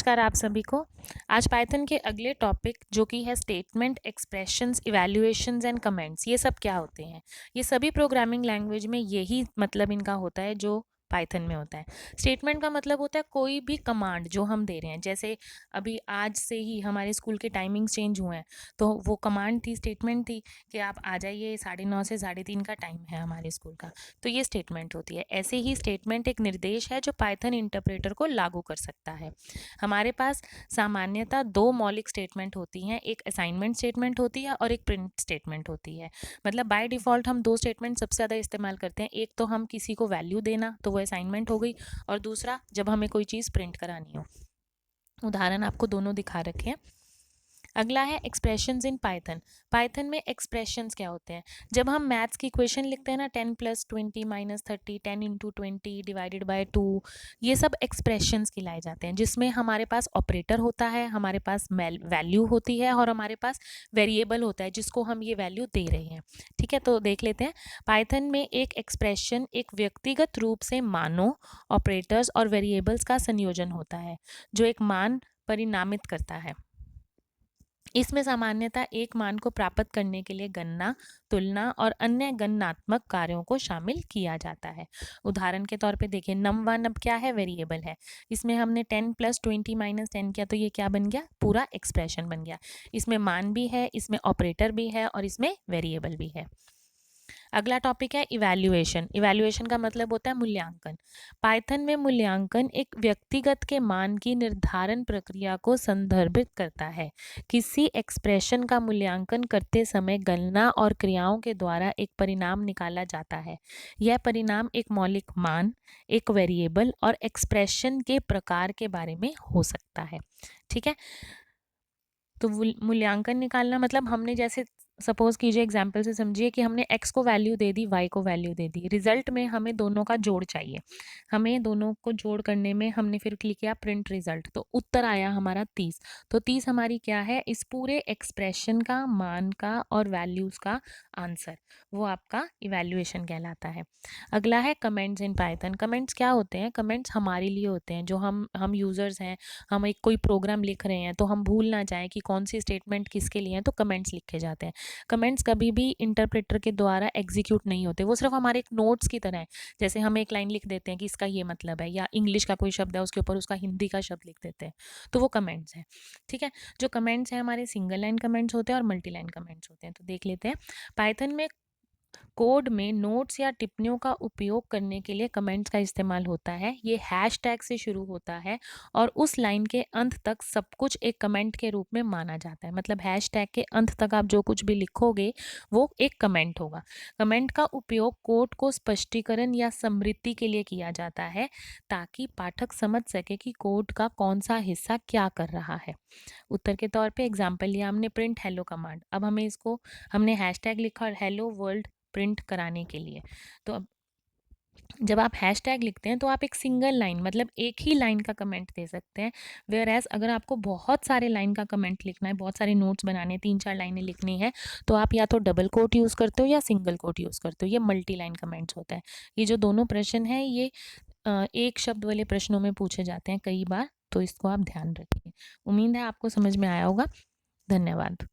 नमस्कार आप सभी को। आज पाइथन के अगले टॉपिक जो कि है statement, expressions, evaluations and comments, ये सब क्या होते हैं। ये सभी प्रोग्रामिंग लैंग्वेज में यही मतलब इनका होता है जो पाइथन में होता है। स्टेटमेंट का मतलब होता है कोई भी कमांड जो हम दे रहे हैं, जैसे अभी आज से ही हमारे स्कूल के टाइमिंग्स चेंज हुए हैं, तो वो कमांड थी, स्टेटमेंट थी कि आप आ जाइए, 9:30 से 3:30 का टाइम है हमारे स्कूल का, तो ये स्टेटमेंट होती है। ऐसे ही स्टेटमेंट एक निर्देश है जो पाइथन इंटरप्रेटर को लागू कर सकता है। हमारे पास सामान्यतः दो मौलिक स्टेटमेंट होती हैं, एक असाइनमेंट स्टेटमेंट होती है और एक प्रिंट स्टेटमेंट होती है। मतलब बाय डिफ़ॉल्ट हम दो स्टेटमेंट सबसे ज़्यादा इस्तेमाल करते हैं। एक तो हम किसी को वैल्यू देना, तो वो असाइनमेंट हो गई, और दूसरा जब हमें कोई चीज़ प्रिंट करानी हो। उदाहरण आपको दोनों दिखा रखे हैं। अगला है एक्सप्रेशंस इन पाइथन। पाइथन में एक्सप्रेशंस क्या होते हैं? जब हम मैथ्स की इक्वेशन लिखते हैं ना, 10 + 20 - 30, 10 × 20 डिवाइडेड बाय 2, ये सब एक्सप्रेशंस कहलाए जाते हैं, जिसमें हमारे पास ऑपरेटर होता है, हमारे पास वैल्यू होती है और हमारे पास वेरिएबल होता है जिसको हम ये वैल्यू दे रहे हैं। ठीक है, तो देख लेते हैं। पाइथन में एक एक्सप्रेशन एक व्यक्तिगत रूप से मानों, ऑपरेटर्स और वेरिएबल्स का संयोजन होता है जो एक मान परिणामित करता है। इसमें सामान्यतः एक मान को प्राप्त करने के लिए गणना, तुलना और अन्य गणनात्मक कार्यों को शामिल किया जाता है। उदाहरण के तौर पे देखिए, num1 अब क्या है? वेरिएबल है। इसमें हमने 10 + 20 - 10 किया, तो ये क्या बन गया? पूरा एक्सप्रेशन बन गया। इसमें मान भी है, इसमें ऑपरेटर भी है और इसमें वेरिएबल भी है। अगला टॉपिक है इवैल्यूएशन। इवैल्यूएशन का मतलब होता है मूल्यांकन। पाइथन में मूल्यांकन एक व्यक्तिगत के मान की निर्धारण प्रक्रिया को संदर्भित करता है। किसी एक्सप्रेशन का मूल्यांकन करते समय गणना और क्रियाओं के द्वारा एक परिणाम निकाला जाता है। यह परिणाम एक मौलिक मान, एक वेरिएबल और एक्सप्रेशन के प्रकार के बारे में हो सकता है। ठीक है, तो मूल्यांकन निकालना मतलब हमने जैसे सपोज कीजिए, एग्जाम्पल से समझिए कि हमने x को वैल्यू दे दी, y को वैल्यू दे दी। रिजल्ट में हमें दोनों का जोड़ चाहिए। हमें दोनों को जोड़ करने में हमने फिर क्लिक किया प्रिंट रिजल्ट, तो उत्तर आया हमारा 30। तो 30 हमारी क्या है? इस पूरे एक्सप्रेशन का, मान का और वैल्यूज़ का आंसर, वो आपका इवैल्यूएशन कहलाता है। अगला है कमेंट्स इन पाइथन। कमेंट्स क्या होते हैं? कमेंट्स हमारे लिए होते हैं, जो हम यूज़र्स हैं, हम एक कोई प्रोग्राम लिख रहे हैं तो हम भूल ना जाएं कि कौन सी स्टेटमेंट किसके लिए है, तो कमेंट्स लिखे जाते हैं। कमेंट्स कभी भी इंटरप्रेटर के द्वारा एग्जीक्यूट नहीं होते, वो सिर्फ हमारे एक नोट्स की तरह है। जैसे हम एक लाइन लिख देते हैं कि इसका ये मतलब है, या इंग्लिश का कोई शब्द है उसके ऊपर उसका हिंदी का शब्द लिख देते हैं, तो वो कमेंट्स हैं। ठीक है, जो कमेंट्स हैं हमारे सिंगल लाइन कमेंट्स होते हैं और मल्टी लाइन कमेंट्स होते हैं। तो देख लेते हैं। पाइथन में कोड में नोट्स या टिप्पणियों का उपयोग करने के लिए कमेंट्स का इस्तेमाल होता है। ये हैशटैग से शुरू होता है और उस लाइन के अंत तक सब कुछ एक कमेंट के रूप में माना जाता है। मतलब हैशटैग के अंत तक आप जो कुछ भी लिखोगे वो एक कमेंट होगा। कमेंट का उपयोग कोड को स्पष्टीकरण या समृद्धि के लिए किया जाता है, ताकि पाठक समझ सके कि कोड का कौन सा हिस्सा क्या कर रहा है। उत्तर के तौर पे एग्जाम्पल लिया हमने, प्रिंट हेलो कमांड। अब हमें इसको, हमने हैशटैग लिखा हेलो वर्ल्ड प्रिंट कराने के लिए। तो अब जब आप हैशटैग लिखते हैं तो आप एक सिंगल लाइन, मतलब एक ही लाइन का कमेंट दे सकते हैं। वेयर एज अगर आपको बहुत सारे लाइन का कमेंट लिखना है, बहुत सारे नोट्स बनाने, 3-4 लाइनें लिखनी है, तो आप या तो डबल कोट यूज़ करते हो या सिंगल कोट यूज़ करते हो। ये मल्टी लाइन कमेंट्स होता है। ये जो दोनों प्रश्न हैं ये एक शब्द वाले प्रश्नों में पूछे जाते हैं कई बार, तो इसको आप ध्यान रखिए। उम्मीद है आपको समझ में आया होगा। धन्यवाद।